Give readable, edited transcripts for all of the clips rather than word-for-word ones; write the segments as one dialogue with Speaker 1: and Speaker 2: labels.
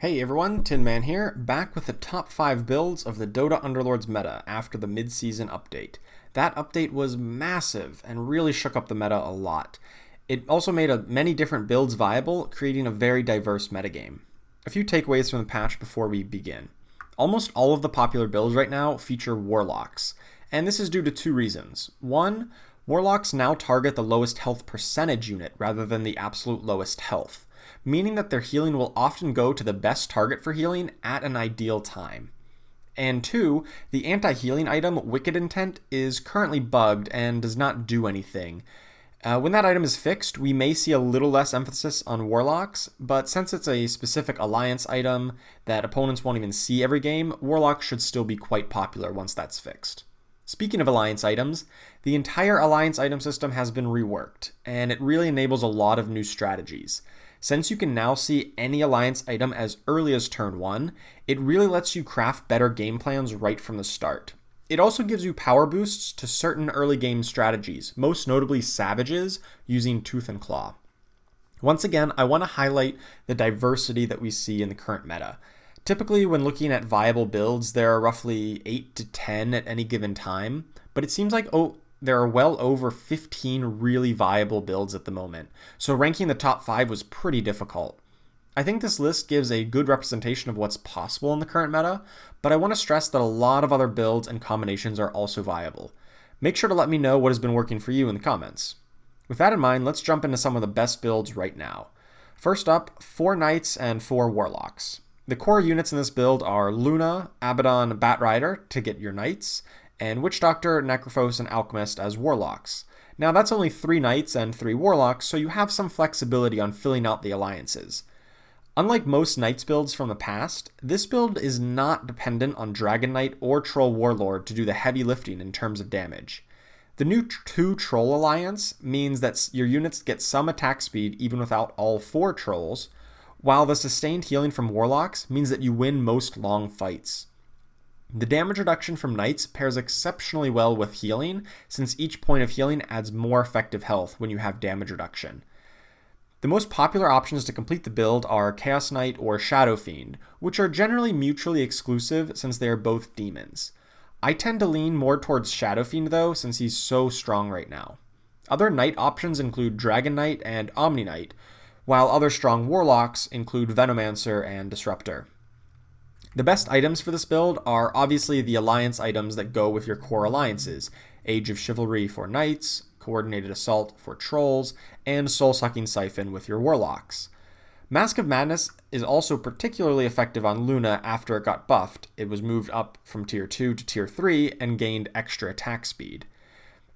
Speaker 1: Hey everyone, Tin Man here, back with the top 5 builds of the Dota Underlords meta after the mid-season update. That update was massive and really shook up the meta a lot. It also made many different builds viable, creating a very diverse metagame. A few takeaways from the patch before we begin. Almost all of the popular builds right now feature Warlocks, and this is due to two reasons. One, Warlocks now target the lowest health percentage unit rather than the absolute lowest health, meaning that their healing will often go to the best target for healing at an ideal time. And two, the anti-healing item Wicked Intent is currently bugged and does not do anything. When that item is fixed, we may see a little less emphasis on Warlocks, but since it's a specific Alliance item that opponents won't even see every game, Warlocks should still be quite popular once that's fixed. Speaking of Alliance items, the entire Alliance item system has been reworked, and it really enables a lot of new strategies. Since you can now see any Alliance item as early as turn 1, it really lets you craft better game plans right from the start. It also gives you power boosts to certain early game strategies, most notably Savages using Tooth and Claw. Once again, I want to highlight the diversity that we see in the current meta. Typically, when looking at viable builds, there are roughly 8 to 10 at any given time, but it seems like there are well over 15 really viable builds at the moment, so ranking the top 5 was pretty difficult. I think this list gives a good representation of what's possible in the current meta, but I want to stress that a lot of other builds and combinations are also viable. Make sure to let me know what has been working for you in the comments. With that in mind, let's jump into some of the best builds right now. First up, 4 Knights and 4 Warlocks. The core units in this build are Luna, Abaddon, Batrider to get your Knights, and Witch Doctor, Necrophos, and Alchemist as Warlocks. Now that's only 3 Knights and 3 Warlocks, so you have some flexibility on filling out the alliances. Unlike most Knights builds from the past, this build is not dependent on Dragon Knight or Troll Warlord to do the heavy lifting in terms of damage. The new 2 Troll alliance means that your units get some attack speed even without all 4 Trolls, while the sustained healing from Warlocks means that you win most long fights. The damage reduction from Knights pairs exceptionally well with healing, since each point of healing adds more effective health when you have damage reduction. The most popular options to complete the build are Chaos Knight or Shadow Fiend, which are generally mutually exclusive since they are both demons. I tend to lean more towards Shadow Fiend though, since he's so strong right now. Other Knight options include Dragon Knight and Omni Knight, while other strong Warlocks include Venomancer and Disruptor. The best items for this build are obviously the alliance items that go with your core alliances, Age of Chivalry for Knights, Coordinated Assault for Trolls, and Soul-Sucking Siphon with your Warlocks. Mask of Madness is also particularly effective on Luna after it got buffed. It was moved up from tier 2 to tier 3 and gained extra attack speed.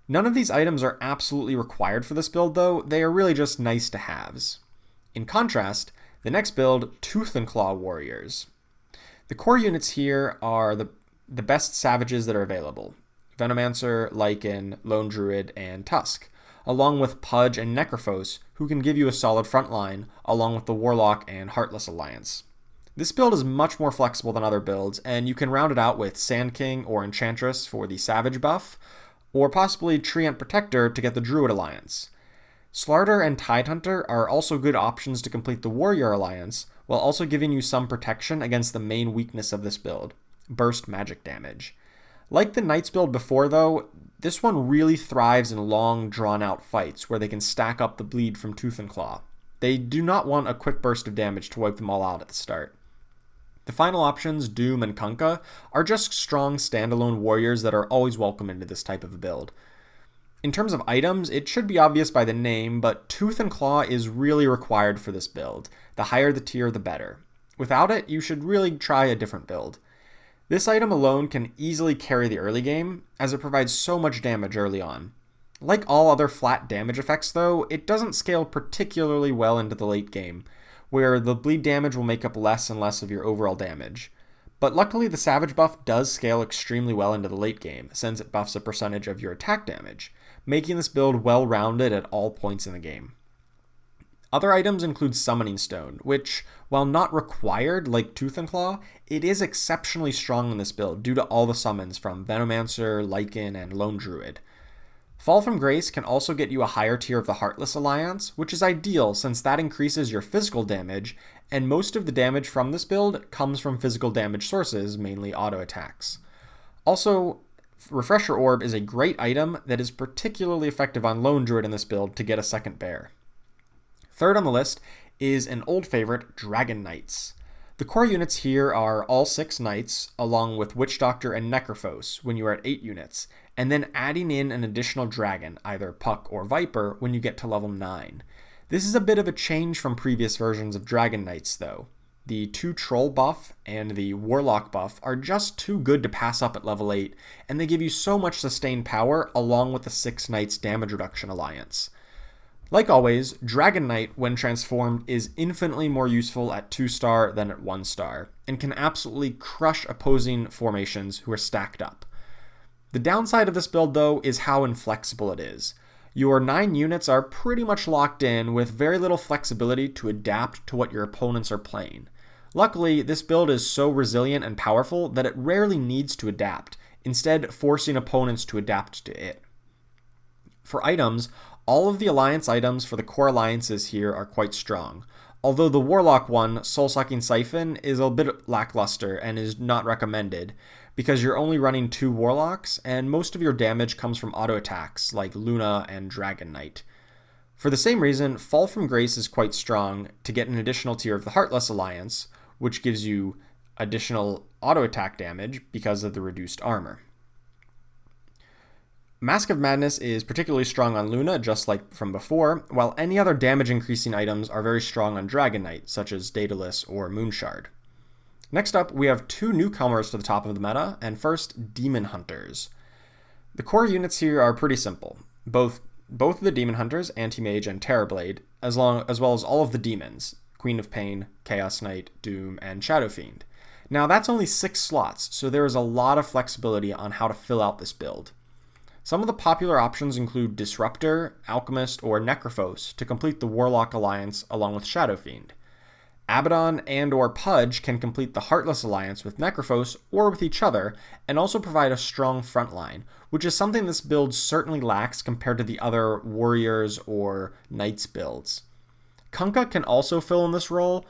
Speaker 1: None of these items are absolutely required for this build though, they are really just nice to haves. In contrast, the next build, Tooth and Claw Warriors. The core units here are the best Savages that are available. Venomancer, Lycan, Lone Druid, and Tusk, along with Pudge and Necrophos, who can give you a solid front line, along with the Warlock and Heartless Alliance. This build is much more flexible than other builds, and you can round it out with Sand King or Enchantress for the Savage buff, or possibly Treant Protector to get the Druid Alliance. Slarter and Tidehunter are also good options to complete the Warrior Alliance, while also giving you some protection against the main weakness of this build, burst magic damage. Like the Knights build before though, this one really thrives in long drawn-out fights where they can stack up the bleed from Tooth and Claw. They do not want a quick burst of damage to wipe them all out at the start. The final options, Doom and Kunkka, are just strong standalone warriors that are always welcome into this type of a build. In terms of items, it should be obvious by the name, but Tooth and Claw is really required for this build. The higher the tier, the better. Without it, you should really try a different build. This item alone can easily carry the early game, as it provides so much damage early on. Like all other flat damage effects though, it doesn't scale particularly well into the late game, where the bleed damage will make up less and less of your overall damage. But luckily the Savage buff does scale extremely well into the late game, since it buffs a percentage of your attack damage, making this build well-rounded at all points in the game. Other items include Summoning Stone, which, while not required like Tooth and Claw, it is exceptionally strong in this build due to all the summons from Venomancer, Lycan, and Lone Druid. Fall from Grace can also get you a higher tier of the Heartless Alliance, which is ideal since that increases your physical damage and most of the damage from this build comes from physical damage sources, mainly auto attacks. Also, Refresher Orb is a great item that is particularly effective on Lone Druid in this build to get a second bear. Third on the list is an old favorite, Dragon Knights. The core units here are all 6 Knights, along with Witch Doctor and Necrophos when you are at 8 units, and then adding in an additional dragon, either Puck or Viper, when you get to level 9. This is a bit of a change from previous versions of Dragon Knights, though. The 2 Troll buff and the Warlock buff are just too good to pass up at level 8, and they give you so much sustained power along with the 6 Knights damage reduction alliance. Like always, Dragon Knight, when transformed, is infinitely more useful at 2-star than at 1-star, and can absolutely crush opposing formations who are stacked up. The downside of this build, though, is how inflexible it is. Your 9 units are pretty much locked in with very little flexibility to adapt to what your opponents are playing. Luckily, this build is so resilient and powerful that it rarely needs to adapt, instead forcing opponents to adapt to it. For items, all of the alliance items for the core alliances here are quite strong, although the Warlock one, Soul-Sucking Siphon, is a bit lackluster and is not recommended, because you're only running 2 Warlocks, and most of your damage comes from auto attacks like Luna and Dragon Knight. For the same reason, Fall from Grace is quite strong to get an additional tier of the Heartless Alliance, which gives you additional auto attack damage because of the reduced armor. Mask of Madness is particularly strong on Luna, just like from before, while any other damage increasing items are very strong on Dragon Knight, such as Daedalus or Moonshard. Next up, we have 2 newcomers to the top of the meta, and first, Demonhunters. The core units here are pretty simple. Both of the Demonhunters, Anti-Mage and Terrorblade, as well as all of the demons, Queen of Pain, Chaos Knight, Doom, and Shadow Fiend. Now that's only 6 slots, so there is a lot of flexibility on how to fill out this build. Some of the popular options include Disruptor, Alchemist, or Necrophos to complete the Warlock Alliance along with Shadow Fiend. Abaddon and or Pudge can complete the Heartless Alliance with Necrophos or with each other, and also provide a strong front line, which is something this build certainly lacks compared to the other Warriors or Knights builds. Kunkka can also fill in this role,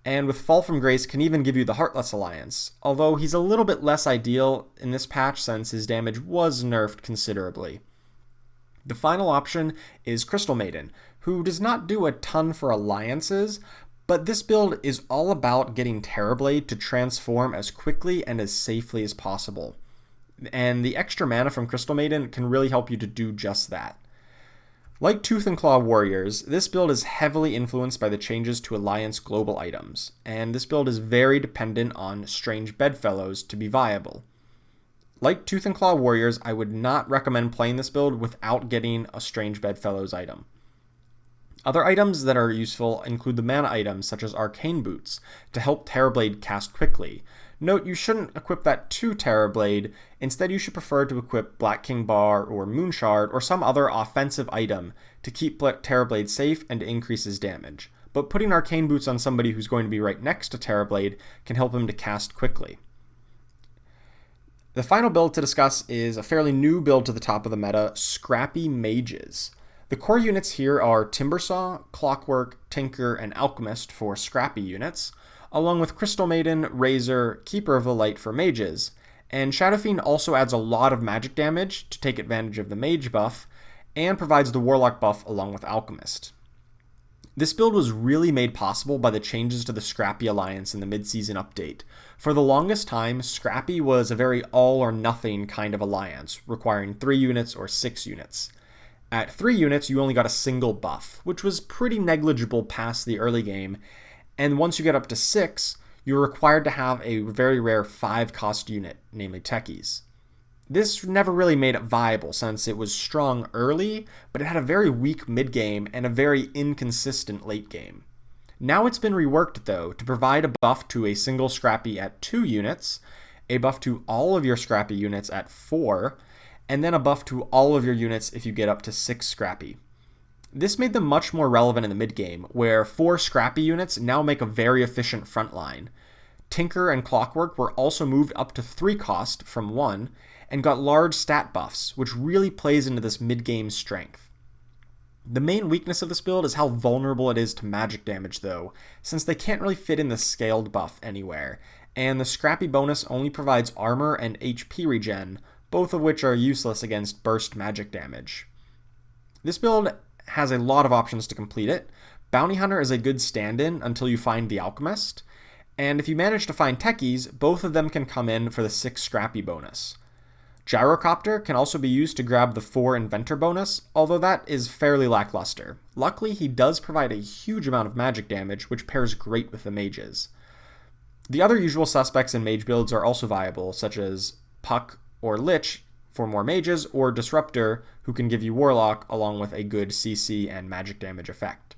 Speaker 1: and with Fall from Grace can even give you the Heartless Alliance, although he's a little bit less ideal in this patch since his damage was nerfed considerably. The final option is Crystal Maiden, who does not do a ton for alliances, but this build is all about getting Terrorblade to transform as quickly and as safely as possible. And the extra mana from Crystal Maiden can really help you to do just that. Like Tooth and Claw Warriors, this build is heavily influenced by the changes to Alliance global items, and this build is very dependent on Strange Bedfellows to be viable. Like Tooth and Claw Warriors, I would not recommend playing this build without getting a Strange Bedfellows item. Other items that are useful include the mana items such as Arcane Boots to help Terrorblade cast quickly. Note, you shouldn't equip that to Terrorblade, instead you should prefer to equip Black King Bar or Moonshard or some other offensive item to keep Terrorblade safe and to increase his damage. But putting Arcane Boots on somebody who's going to be right next to Terrorblade can help him to cast quickly. The final build to discuss is a fairly new build to the top of the meta, Scrappy Mages. The core units here are Timbersaw, Clockwork, Tinker, and Alchemist for Scrappy units, along with Crystal Maiden, Razor, Keeper of the Light for mages, and Shadow Fiend also adds a lot of magic damage to take advantage of the mage buff, and provides the Warlock buff along with Alchemist. This build was really made possible by the changes to the Scrappy Alliance in the mid-season update. For the longest time, Scrappy was a very all-or-nothing kind of alliance, requiring 3 units or 6 units. At 3 units, you only got a single buff, which was pretty negligible past the early game, and once you get up to 6, you're required to have a very rare 5-cost unit, namely Techies. This never really made it viable since it was strong early, but it had a very weak mid-game and a very inconsistent late game. Now it's been reworked though to provide a buff to a single Scrappy at 2 units, a buff to all of your Scrappy units at 4, and then a buff to all of your units if you get up to 6 Scrappy. This made them much more relevant in the mid-game, where 4 Scrappy units now make a very efficient front line. Tinker and Clockwork were also moved up to 3 cost from 1, and got large stat buffs, which really plays into this mid-game strength. The main weakness of this build is how vulnerable it is to magic damage though, since they can't really fit in the scaled buff anywhere, and the Scrappy bonus only provides armor and HP regen, both of which are useless against burst magic damage. This build has a lot of options to complete it. Bounty Hunter is a good stand-in until you find the Alchemist, and if you manage to find Techies, both of them can come in for the 6 Scrappy bonus. Gyrocopter can also be used to grab the 4 Inventor bonus, although that is fairly lackluster. Luckily, he does provide a huge amount of magic damage, which pairs great with the mages. The other usual suspects in mage builds are also viable, such as Puck or Lich for more mages, or Disruptor, who can give you Warlock along with a good CC and magic damage effect.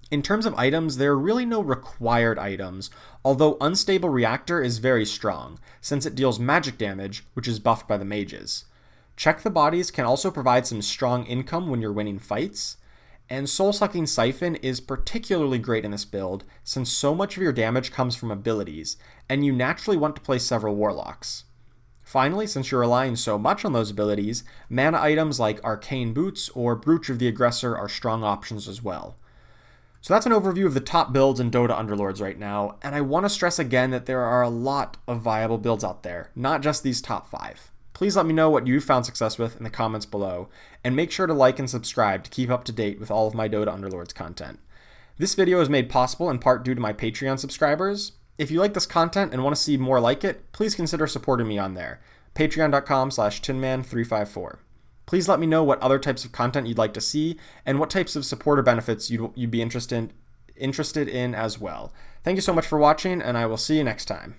Speaker 1: In terms of items, there are really no required items, although Unstable Reactor is very strong, since it deals magic damage, which is buffed by the mages. Check the Bodies can also provide some strong income when you're winning fights, and Soul-Sucking Siphon is particularly great in this build, since so much of your damage comes from abilities, and you naturally want to play several Warlocks. Finally, since you're relying so much on those abilities, mana items like Arcane Boots or Brooch of the Aggressor are strong options as well. So that's an overview of the top builds in Dota Underlords right now, and I want to stress again that there are a lot of viable builds out there, not just these top 5. Please let me know what you found success with in the comments below, and make sure to like and subscribe to keep up to date with all of my Dota Underlords content. This video is made possible in part due to my Patreon subscribers. If you like this content and want to see more like it, please consider supporting me on there, patreon.com/tinman354. Please let me know what other types of content you'd like to see, and what types of supporter benefits you'd be interested in as well. Thank you so much for watching, and I will see you next time.